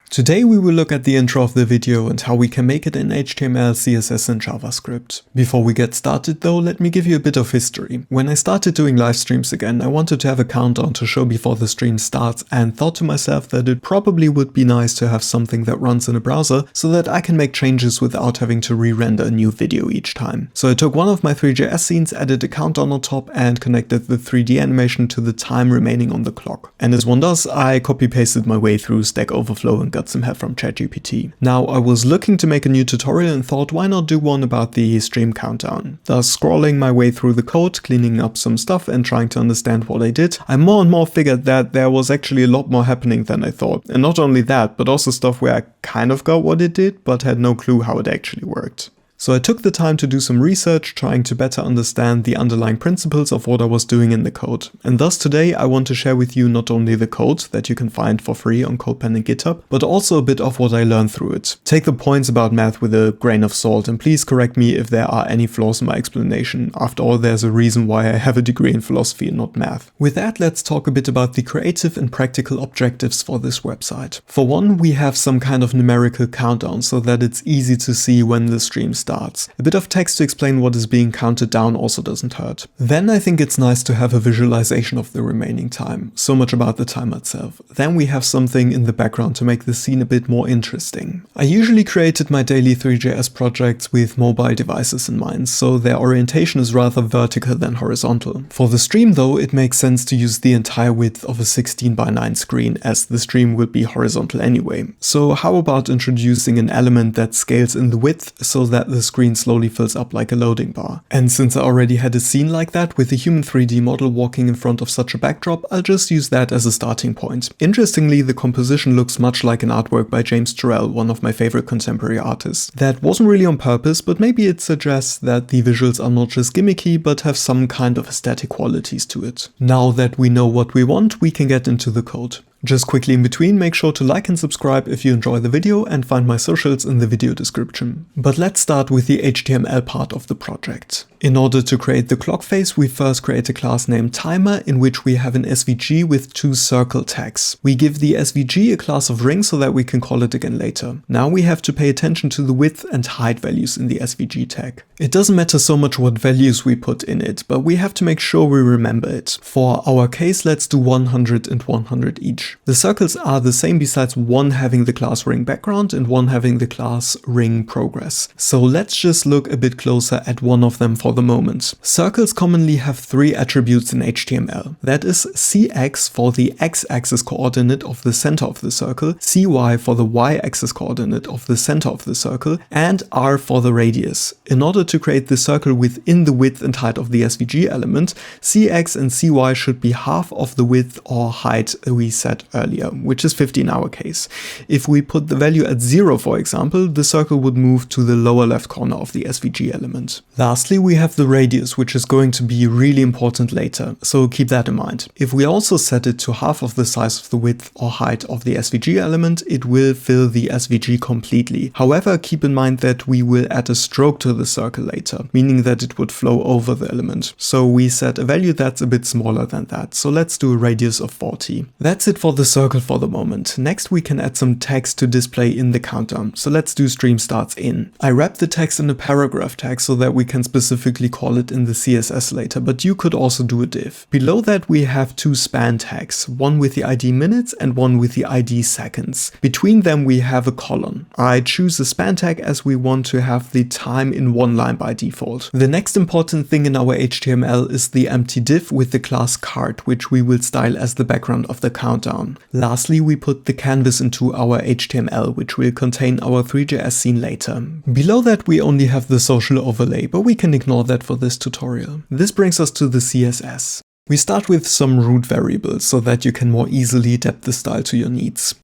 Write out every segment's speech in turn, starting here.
Today we will look at the intro of the video and how we can make it in HTML, CSS and JavaScript. Before we get started though, let me give you a bit of history. When I started doing live streams again, I wanted to have a countdown to show before the stream starts and thought to myself that it probably would be nice to have something that runs in a browser so that I can make changes without having to re-render a new video each time. So I took one of my Three.js scenes, added a countdown on top and connected the 3D animation to the time remaining on the clock. And as one does, I copy-pasted my way through Stack Overflow and got some help from ChatGPT. Now I was looking to make a new tutorial and thought why not do one about the stream countdown. Thus scrolling my way through the code, cleaning up some stuff and trying to understand what I did, I more and more figured that there was actually a lot more happening than I thought. And not only that, but also stuff where I kind of got what it did, but had no clue how it actually worked. So I took the time to do some research, trying to better understand the underlying principles of what I was doing in the code. And thus today I want to share with you not only the code that you can find for free on CODEPEN and GitHub, but also a bit of what I learned through it. Take the points about math with a grain of salt and please correct me if there are any flaws in my explanation. After all, there's a reason why I have a degree in philosophy and not math. With that, let's talk a bit about the creative and practical objectives for this website. For one, we have some kind of numerical countdown so that it's easy to see when the stream starts. A bit of text to explain what is being counted down also doesn't hurt. Then I think it's nice to have a visualization of the remaining time. So much about the timer itself. Then we have something in the background to make the scene a bit more interesting. I usually created my daily Three.js projects with mobile devices in mind, so their orientation is rather vertical than horizontal. For the stream though, it makes sense to use the entire width of a 16:9 screen, as the stream will be horizontal anyway. So how about introducing an element that scales in the width so that the screen slowly fills up like a loading bar. And since I already had a scene like that with a human 3D model walking in front of such a backdrop, I'll just use that as a starting point. Interestingly, the composition looks much like an artwork by James Turrell, one of my favorite contemporary artists. That wasn't really on purpose, but maybe it suggests that the visuals are not just gimmicky, but have some kind of aesthetic qualities to it. Now that we know what we want, we can get into the code. Just quickly in between, make sure to like and subscribe if you enjoy the video and find my socials in the video description. But let's start with the HTML part of the project. In order to create the clock phase, we first create a class named timer in which we have an SVG with two circle tags. We give the SVG a class of ring so that we can call it again later. Now we have to pay attention to the width and height values in the SVG tag. It doesn't matter so much what values we put in it, but we have to make sure we remember it. For our case, let's do 100 and 100 each. The circles are the same besides one having the class ring background and one having the class ring progress. So let's just look a bit closer at one of them for the moment. Circles commonly have three attributes in HTML. That is CX for the x-axis coordinate of the center of the circle, CY for the y-axis coordinate of the center of the circle, and R for the radius. In order to create the circle within the width and height of the SVG element, CX and CY should be half of the width or height we set earlier, which is 50 in our case. If we put the value at 0, for example, the circle would move to the lower left corner of the SVG element. Lastly, we have the radius, which is going to be really important later, so keep that in mind. If we also set it to half of the size of the width or height of the SVG element, it will fill the SVG completely. However, keep in mind that we will add a stroke to the circle later, meaning that it would flow over the element. So we set a value that's a bit smaller than that, so let's do a radius of 40. That's it for the circle for the moment. Next we can add some text to display in the countdown, so let's do stream starts in. I wrapped the text in a paragraph tag so that we can specifically call it in the CSS later, but you could also do a div. Below that we have two span tags, one with the ID minutes and one with the ID seconds. Between them we have a colon. I choose a span tag as we want to have the time in one line by default. The next important thing in our HTML is the empty div with the class card, which we will style as the background of the countdown. Lastly, we put the canvas into our HTML, which will contain our Three.js scene later. Below that we only have the social overlay, but we can ignore that for this tutorial. This brings us to the CSS. We start with some root variables so that you can more easily adapt the style to your needs.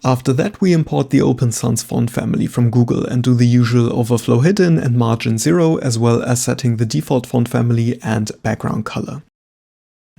After that we import the Open Sans font family from Google and do the usual overflow hidden and margin 0, as well as setting the default font family and background color.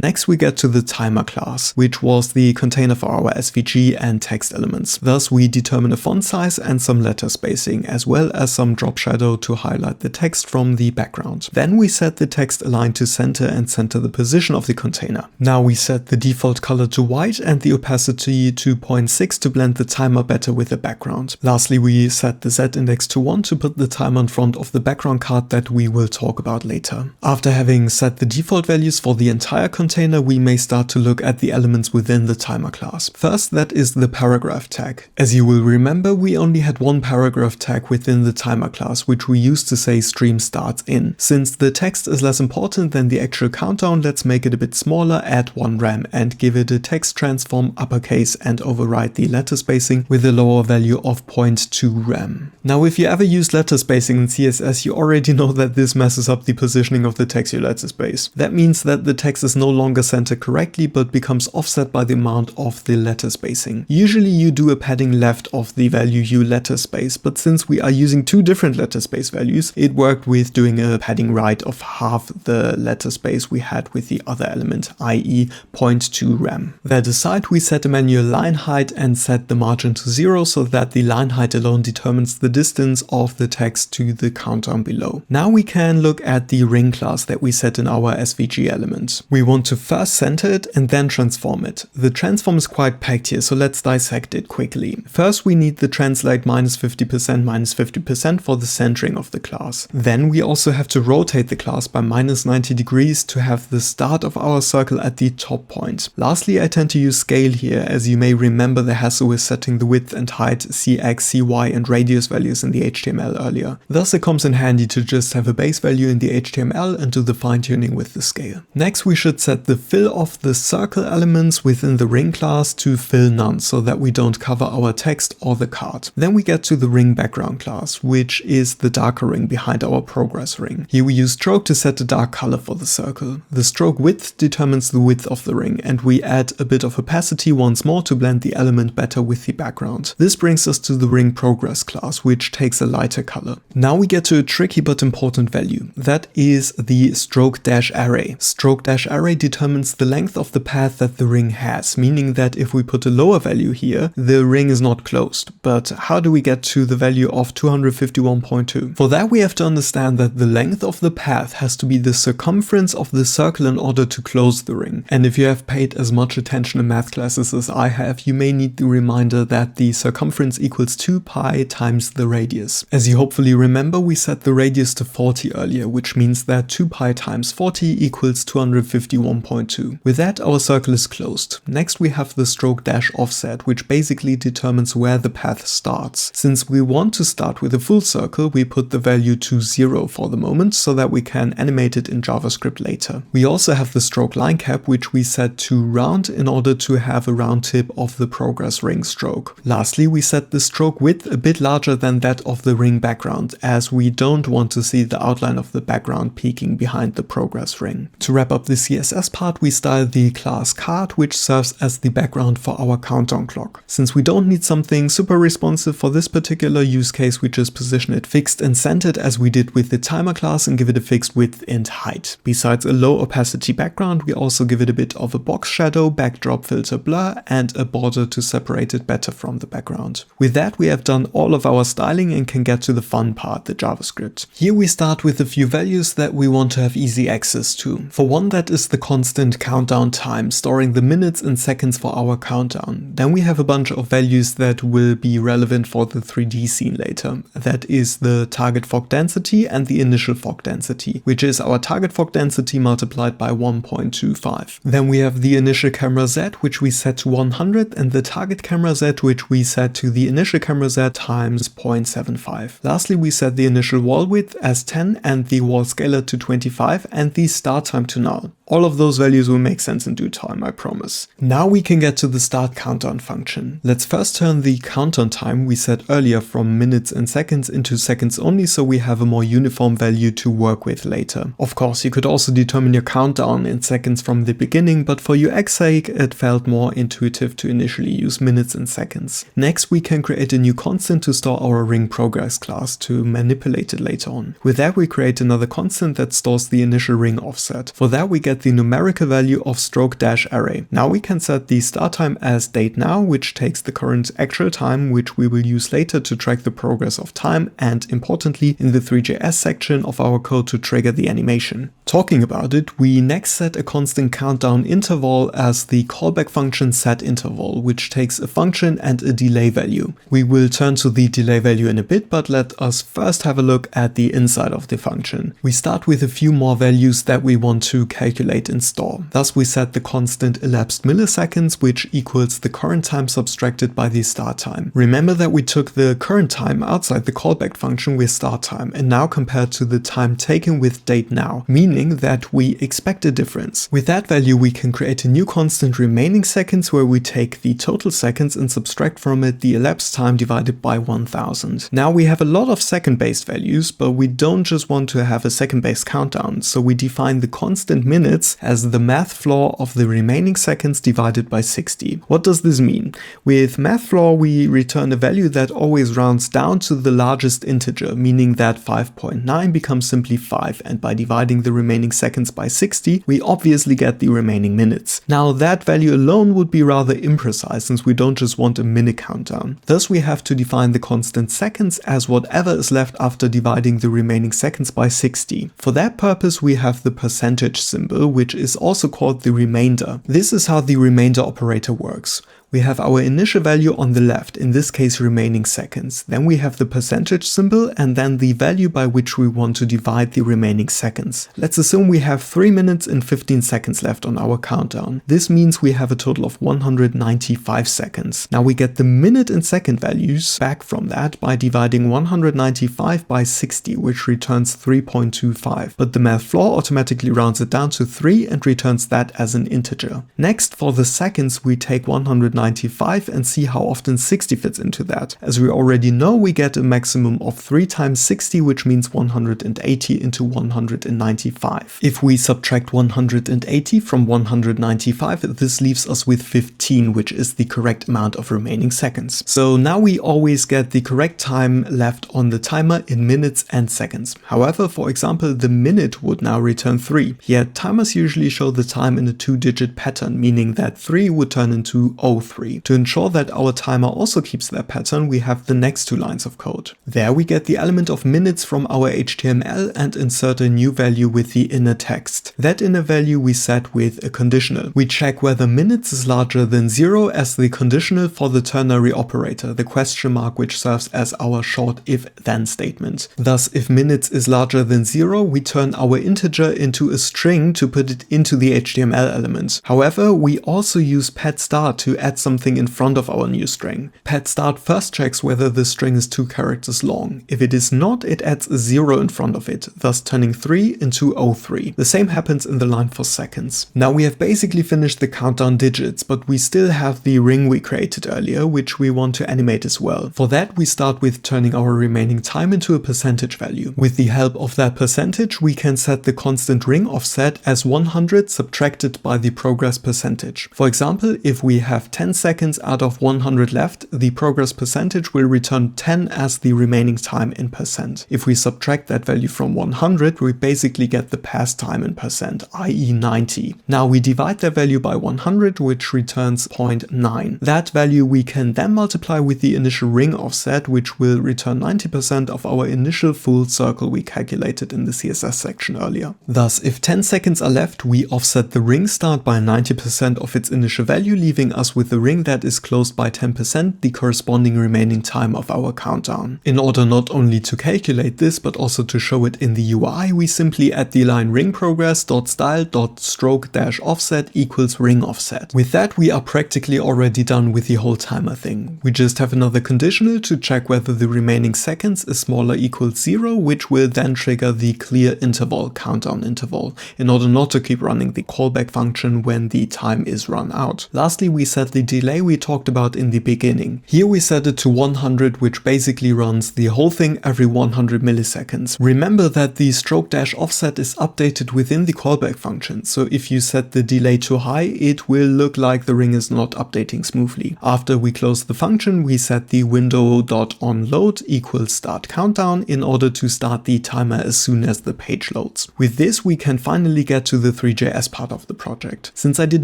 Next we get to the timer class, which was the container for our SVG and text elements. Thus we determine a font size and some letter spacing, as well as some drop shadow to highlight the text from the background. Then we set the text align to center and center the position of the container. Now we set the default color to white and the opacity to 0.6 to blend the timer better with the background. Lastly, we set the z-index to 1 to put the timer in front of the background card that we will talk about later. After having set the default values for the entire container, we may start to look at the elements within the timer class. First, that is the paragraph tag. As you will remember, we only had one paragraph tag within the timer class, which we used to say stream starts in. Since the text is less important than the actual countdown, let's make it a bit smaller, add 1 rem and give it a text transform uppercase and override the letter spacing with a lower value of 0.2 rem. Now, if you ever use letter spacing in CSS, you already know that this messes up the positioning of the textual letter space. That means that the text is no longer centered correctly, but becomes offset by the amount of the letter spacing. Usually you do a padding left of the value you letter space, but since we are using 2 different letter space values, it worked with doing a padding right of half the letter space we had with the other element, i.e. 0.2 rem. That aside, we set a manual line height and set the margin to 0 so that the line height alone determines the distance of the text to the countdown below. Now we can look at the ring class that we set in our SVG element. We want to first center it and then transform it. The transform is quite packed here, so let's dissect it quickly. First, we need the translate -50% -50% for the centering of the class. Then we also have to rotate the class by -90 degrees to have the start of our circle at the top point. Lastly, I tend to use scale here, as you may remember the hassle with setting the width and height, CX, CY and radius values in the HTML earlier. Thus it comes in handy to just have a base value in the HTML and do the fine-tuning with the scale. Next, we should set the fill of the circle elements within the ring class to fill none, so that we don't cover our text or the card. Then we get to the ring background class, which is the darker ring behind our progress ring. Here we use stroke to set the dark color for the circle. The stroke width determines the width of the ring, and we add a bit of opacity once more to blend the element better with the background. This brings us to the ring progress class, which takes a lighter color. Now we get to a tricky but important value. That is the stroke dash array. Stroke dash array determines the length of the path that the ring has, meaning that if we put a lower value here, the ring is not closed. But how do we get to the value of 251.2? For that, we have to understand that the length of the path has to be the circumference of the circle in order to close the ring. And if you have paid as much attention in math classes as I have, you may need the reminder that the circumference equals 2 pi times the radius. As you hopefully remember, we set the radius to 40 earlier, which means that 2 pi times 40 equals 251.2. With that, our circle is closed. Next, we have the stroke dash offset, which basically determines where the path starts. Since we want to start with a full circle, we put the value to 0 for the moment so that we can animate it in JavaScript later. We also have the stroke line cap, which we set to round in order to have a round tip of the progress ring stroke. Lastly, we set the stroke width a bit larger than that of the ring background, as we don't want to see the outline of the background peeking behind the progress ring. To wrap up the CSS part, we style the class card, which serves as the background for our countdown clock. Since we don't need something super responsive for this particular use case, we just position it fixed and centered as we did with the timer class and give it a fixed width and height. Besides a low opacity background, we also give it a bit of a box shadow, backdrop filter blur and a border to separate it better from the background. With that, we have done all of our styling and can get to the fun part, the JavaScript. Here we start with a few values that we want to have easy access to. For one, that is the constant countdown time, storing the minutes and seconds for our countdown. Then we have a bunch of values that will be relevant for the 3D scene later. That is the target fog density and the initial fog density, which is our target fog density multiplied by 1.25. Then we have the initial camera Z, which we set to 100, and the target camera Z, which we set to the initial camera Z times 0.75. Lastly, we set the initial wall width as 10 and the wall scalar to 25 and the start time to null. All of those values will make sense in due time, I promise. Now we can get to the start countdown function. Let's first turn the countdown time we set earlier from minutes and seconds into seconds only, so we have a more uniform value to work with later. Of course, you could also determine your countdown in seconds from the beginning, but for UX sake, it felt more intuitive to initially use minutes and seconds. Next, we can create a new constant to store our ring progress class to manipulate it later on. With that, we create another constant that stores the initial ring offset. For that, we get get the numerical value of stroke-array. Now we can set the start time as date now, which takes the current actual time, which we will use later to track the progress of time, and importantly in the Three.js section of our code to trigger the animation. Talking about it, we next set a constant countdown interval as the callback function setInterval, which takes a function and a delay value. We will turn to the delay value in a bit, but let us first have a look at the inside of the function. We start with a few more values that we want to calculate and store. Thus we set the constant elapsed milliseconds, which equals the current time subtracted by the start time. Remember that we took the current time outside the callback function with start time and now compared to the time taken with date now, meaning that we expect a difference. With that value we can create a new constant remaining seconds where we take the total seconds and subtract from it the elapsed time divided by 1000. Now we have a lot of second-based values, but we don't just want to have a second-based countdown, so we define the constant minutes as the math floor of the remaining seconds divided by 60. What does this mean? With math floor we return a value that always rounds down to the largest integer, meaning that 5.9 becomes simply 5, and by dividing the remaining seconds by 60 we obviously get the remaining minutes. Now that value alone would be rather imprecise since we don't just want a minute countdown. Thus we have to define the constant seconds as whatever is left after dividing the remaining seconds by 60. For that purpose we have the percentage symbol, which is also called the remainder. This is how the remainder operator works. We have our initial value on the left, in this case remaining seconds. Then we have the percentage symbol and then the value by which we want to divide the remaining seconds. Let's assume we have 3 minutes and 15 seconds left on our countdown. This means we have a total of 195 seconds. Now we get the minute and second values back from that by dividing 195 by 60, which returns 3.25. But the math floor automatically rounds it down to 3 and returns that as an integer. Next, for the seconds we take 195 and see how often 60 fits into that. As we already know, we get a maximum of 3 times 60, which means 180 into 195. If we subtract 180 from 195, this leaves us with 15, which is the correct amount of remaining seconds. So now we always get the correct time left on the timer in minutes and seconds. However, for example, the minute would now return 3. Yet timers usually show the time in a 2-digit pattern, meaning that 3 would turn into 03. To ensure that our timer also keeps that pattern, we have the next 2 lines of code. There we get the element of minutes from our HTML and insert a new value with the inner text. That inner value we set with a conditional. We check whether minutes is larger than 0 as the conditional for the ternary operator, the question mark, which serves as our short if-then statement. Thus, if minutes is larger than 0, we turn our integer into a string to put it into the HTML element. However, we also use pet_start to add something in front of our new string. Pet_start first checks whether the string is 2 characters long. If it is not, it adds a 0 in front of it, thus turning 3 into 03. The same happens in the line for seconds. Now we have basically finished the countdown digits, but we still have the ring we created earlier, which we want to animate as well. For that we start with turning our remaining time into a percentage value. With the help of that percentage we can set the constant ring offset as 100 subtracted by the progress percentage. For example, if we have 10 seconds out of 100 left, the progress percentage will return 10 as the remaining time in percent. If we subtract that value from 100, we basically get the past time in percent, i.e. 90. Now we divide that value by 100, which returns 0.9. That value we can then multiply with the initial ring offset, which will return 90% of our initial full circle we calculated in the CSS section earlier. Thus, if 10 seconds are left, we offset the ring start by 90% of its initial value, leaving us with a ring that is closed by 10%, the corresponding remaining time of our countdown. In order not only to calculate this, but also to show it in the UI, we simply add the line ring progress.style.stroke-offset equals ring offset. With that, we are practically already done with the whole timer thing. We just have another conditional to check whether the remaining seconds is smaller or equals 0, which will then trigger the clear interval, countdown interval, in order not to keep running the callback function when the time is run out. Lastly, we set the delay we talked about in the beginning. Here we set it to 100, which basically runs the whole thing every 100 milliseconds. Remember that the stroke dash offset is updated within the callback function, so if you set the delay too high, it will look like the ring is not updating smoothly. After we close the function, we set the window.onload equals start countdown in order to start the timer as soon as the page loads. With this, we can finally get to the Three.js part of the project. Since I did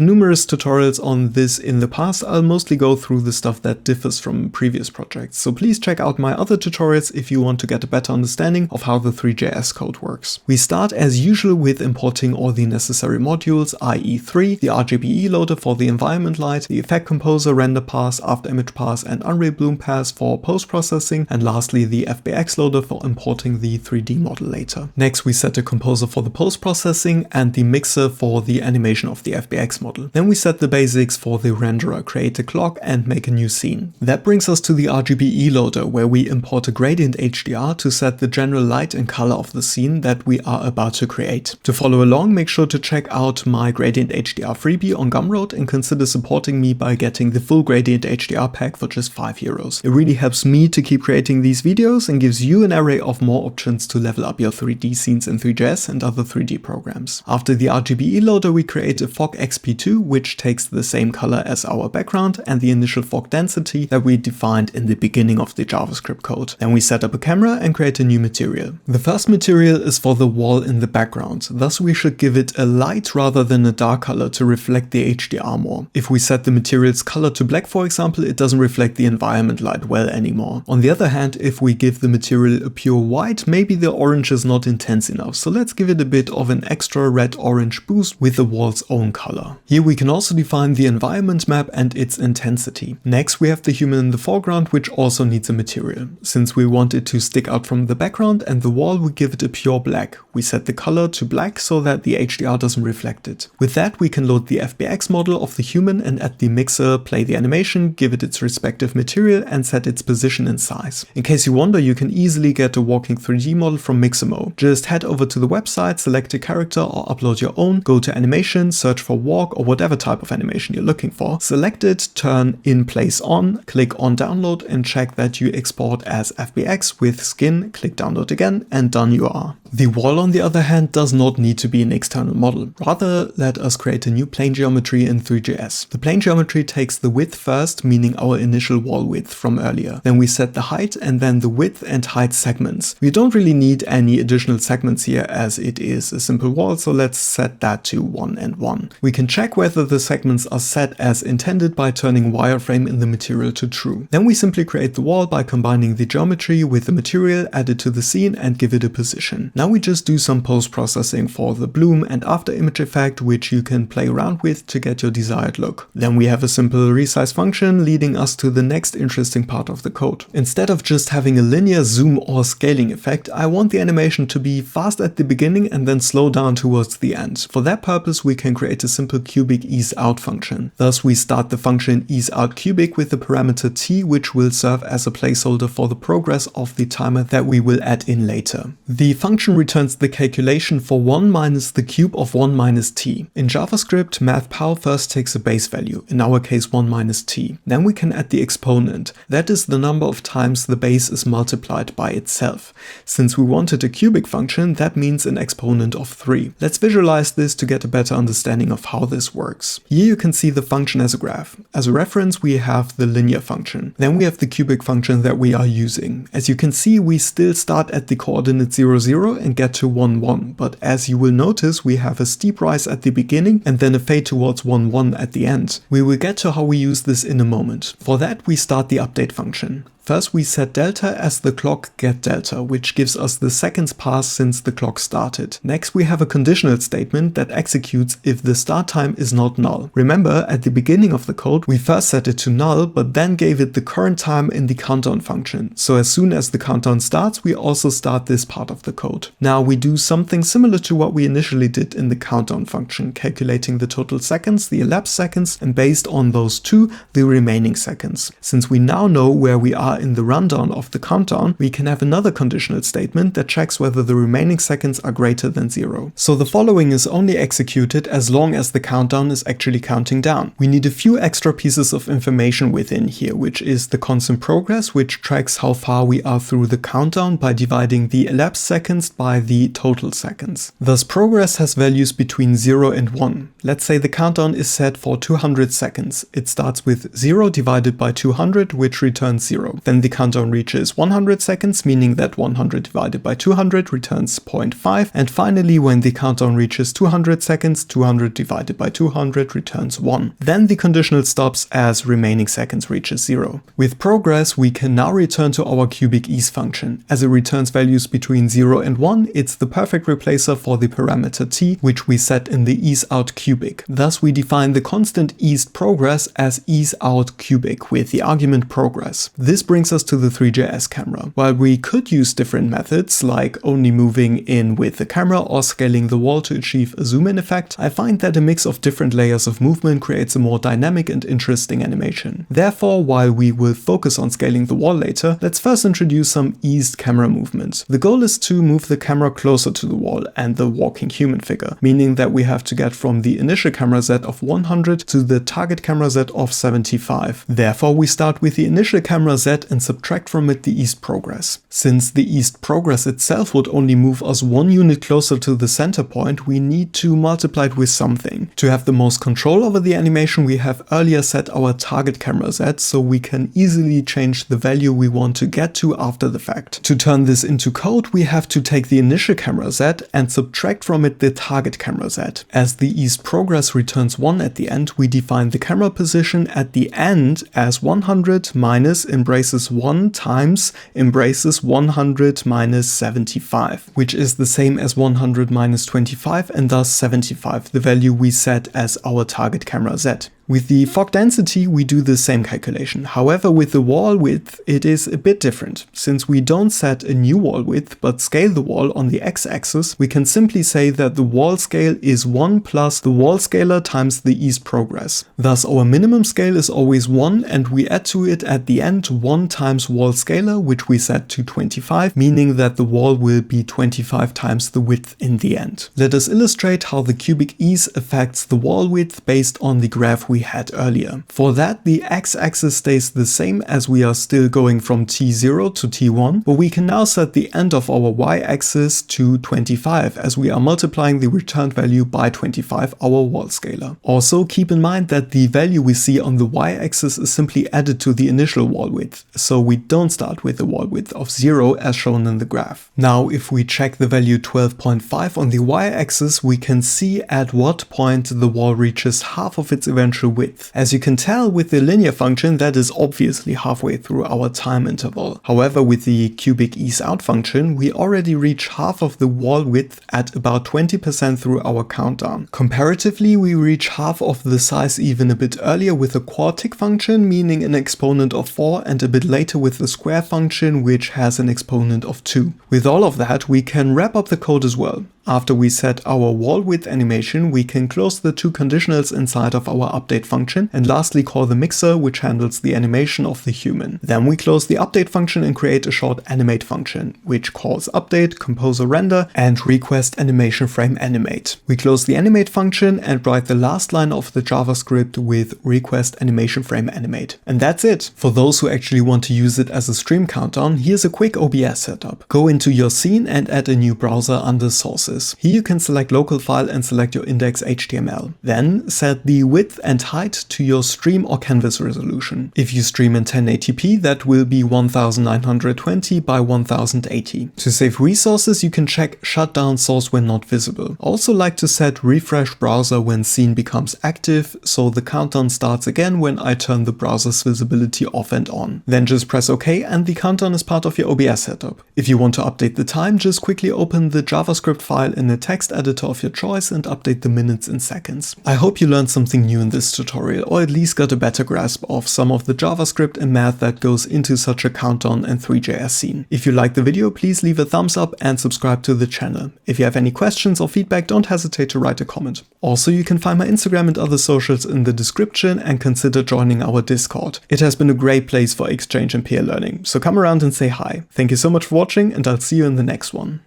numerous tutorials on this in the past, I'll mostly go through the stuff that differs from previous projects, so please check out my other tutorials if you want to get a better understanding of how the Three.js code works. We start as usual with importing all the necessary modules, i.e. 3, the RGBE loader for the environment light, the effect composer, render pass, after image pass and Unreal Bloom pass for post-processing, and lastly the FBX loader for importing the 3D model later. Next we set a composer for the post-processing and the mixer for the animation of the FBX model. Then we set the basics for the renderer, create a clock and make a new scene. That brings us to the RGBE loader, where we import a gradient HDR to set the general light and color of the scene that we are about to create. To follow along, make sure to check out my gradient HDR freebie on Gumroad and consider supporting me by getting the full gradient HDR pack for just €5. It really helps me to keep creating these videos and gives you an array of more options to level up your 3D scenes in Three.js and other 3D programs. After the RGBE loader, we create a fog XP2, which takes the same color as our background and the initial fog density that we defined in the beginning of the JavaScript code. Then we set up a camera and create a new material. The first material is for the wall in the background, thus we should give it a light rather than a dark color to reflect the HDR more. If we set the material's color to black, for example, it doesn't reflect the environment light well anymore. On the other hand, if we give the material a pure white, maybe the orange is not intense enough, so let's give it a bit of an extra red-orange boost with the wall's own color. Here we can also define the environment map and its intensity. Next we have the human in the foreground, which also needs a material. Since we want it to stick out from the background and the wall, we give it a pure black. We set the color to black so that the HDR doesn't reflect it. With that we can load the FBX model of the human and at the mixer play the animation, give it its respective material and set its position and size. In case you wonder, you can easily get a walking 3D model from Mixamo. Just head over to the website, select a character or upload your own, go to animation, search for walk or whatever type of animation you're looking for, select it, turn in place on, click on download and check that you export as FBX with skin, click download again and done you are. The wall on the other hand does not need to be an external model. Rather, let us create a new plane geometry in Three.js. The plane geometry takes the width first, meaning our initial wall width from earlier. Then we set the height and then the width and height segments. We don't really need any additional segments here as it is a simple wall, so let's set that to 1 and 1. We can check whether the segments are set as intended by turning wireframe in the material to true. Then we simply create the wall by combining the geometry with the material, add it to the scene and give it a position. Now we just do some post-processing for the bloom and after image effect, which you can play around with to get your desired look. Then we have a simple resize function leading us to the next interesting part of the code. Instead of just having a linear zoom or scaling effect, I want the animation to be fast at the beginning and then slow down towards the end. For that purpose, we can create a simple cubic ease out function. Thus, we start the function ease out cubic with the parameter t, which will serve as a placeholder for the progress of the timer that we will add in later. The function returns the calculation for 1 minus the cube of 1 minus t. In JavaScript, mathpow first takes a base value, in our case 1 minus t. Then we can add the exponent. That is the number of times the base is multiplied by itself. Since we wanted a cubic function, that means an exponent of 3. Let's visualize this to get a better understanding of how this works. Here you can see the function as a graph. As a reference, we have the linear function. Then we have the cubic function that we are using. As you can see, we still start at the coordinate 0, 0 and get to 1, 1, but as you will notice, we have a steep rise at the beginning and then a fade towards 1, 1 at the end. We will get to how we use this in a moment. For that, we start the update function. First we set delta as the clock get delta, which gives us the seconds passed since the clock started. Next we have a conditional statement that executes if the start time is not null. Remember, at the beginning of the code we first set it to null, but then gave it the current time in the countdown function. So as soon as the countdown starts, we also start this part of the code. Now we do something similar to what we initially did in the countdown function, calculating the total seconds, the elapsed seconds, and based on those two, the remaining seconds. Since we now know where we are are in the rundown of the countdown, we can have another conditional statement that checks whether the remaining seconds are greater than 0. So the following is only executed as long as the countdown is actually counting down. We need a few extra pieces of information within here, which is the constant progress, which tracks how far we are through the countdown by dividing the elapsed seconds by the total seconds. Thus progress has values between 0 and 1. Let's say the countdown is set for 200 seconds. It starts with 0 divided by 200, which returns 0. Then the countdown reaches 100 seconds, meaning that 100 divided by 200 returns 0.5. And finally, when the countdown reaches 200 seconds, 200 divided by 200 returns 1. Then the conditional stops as remaining seconds reaches 0. With progress, we can now return to our cubic ease function. As it returns values between 0 and 1, it's the perfect replacer for the parameter t, which we set in the easeOut cubic. Thus, we define the constant eased progress as easeOut cubic with the argument progress. This brings us to the Three.js camera. While we could use different methods, like only moving in with the camera or scaling the wall to achieve a zoom-in effect, I find that a mix of different layers of movement creates a more dynamic and interesting animation. Therefore, while we will focus on scaling the wall later, let's first introduce some eased camera movement. The goal is to move the camera closer to the wall and the walking human figure, meaning that we have to get from the initial camera Z of 100 to the target camera Z of 75. Therefore, we start with the initial camera Z and subtract from it the eased progress. Since the eased progress itself would only move us 1 unit closer to the center point, we need to multiply it with something. To have the most control over the animation, we have earlier set our target camera Z, so we can easily change the value we want to get to after the fact. To turn this into code, we have to take the initial camera Z and subtract from it the target camera Z. As the eased progress returns 1 at the end, we define the camera position at the end as 100 minus embraces 1 times embraces 100 minus 75, which is the same as 100 minus 25 and thus 75, the value we set as our target camera Z. With the fog density, we do the same calculation. However, with the wall width, it is a bit different. Since we don't set a new wall width, but scale the wall on the x-axis, we can simply say that the wall scale is 1 plus the wall scalar times the eased progress. Thus, our minimum scale is always 1, and we add to it at the end 1 times wall scalar, which we set to 25, meaning that the wall will be 25 times the width in the end. Let us illustrate how the cubic ease affects the wall width based on the graph we had earlier. For that, the x-axis stays the same as we are still going from t0 to t1, but we can now set the end of our y-axis to 25 as we are multiplying the returned value by 25, our wall scalar. Also, keep in mind that the value we see on the y-axis is simply added to the initial wall width, so we don't start with a wall width of 0 as shown in the graph. Now, if we check the value 12.5 on the y-axis, we can see at what point the wall reaches half of its eventual width. As you can tell with the linear function, that is obviously halfway through our time interval. However, with the cubic ease out function, we already reach half of the wall width at about 20% through our countdown. Comparatively, we reach half of the size even a bit earlier with the quartic function, meaning an exponent of 4, and a bit later with the square function, which has an exponent of 2. With all of that, we can wrap up the code as well. After we set our wall width animation, we can close the two conditionals inside of our update function and lastly call the mixer, which handles the animation of the human. Then we close the update function and create a short animate function, which calls update, composer render, and request animation frame animate. We close the animate function and write the last line of the JavaScript with request animation frame animate. And that's it. For those who actually want to use it as a stream countdown, here's a quick OBS setup. Go into your scene and add a new browser under sources. Here you can select local file and select your index.html. Then set the width and height to your stream or canvas resolution. If you stream in 1080p, that will be 1920 by 1080. To save resources, you can check shutdown source when not visible. Also like to set refresh browser when scene becomes active, so the countdown starts again when I turn the browser's visibility off and on. Then just press OK and the countdown is part of your OBS setup. If you want to update the time, just quickly open the JavaScript file file in a text editor of your choice and update the minutes in seconds. I hope you learned something new in this tutorial, or at least got a better grasp of some of the JavaScript and math that goes into such a countdown and Three.js scene. If you liked the video, please leave a thumbs up and subscribe to the channel. If you have any questions or feedback, don't hesitate to write a comment. Also, you can find my Instagram and other socials in the description and consider joining our Discord. It has been a great place for exchange and peer learning, so come around and say hi. Thank you so much for watching, and I'll see you in the next one.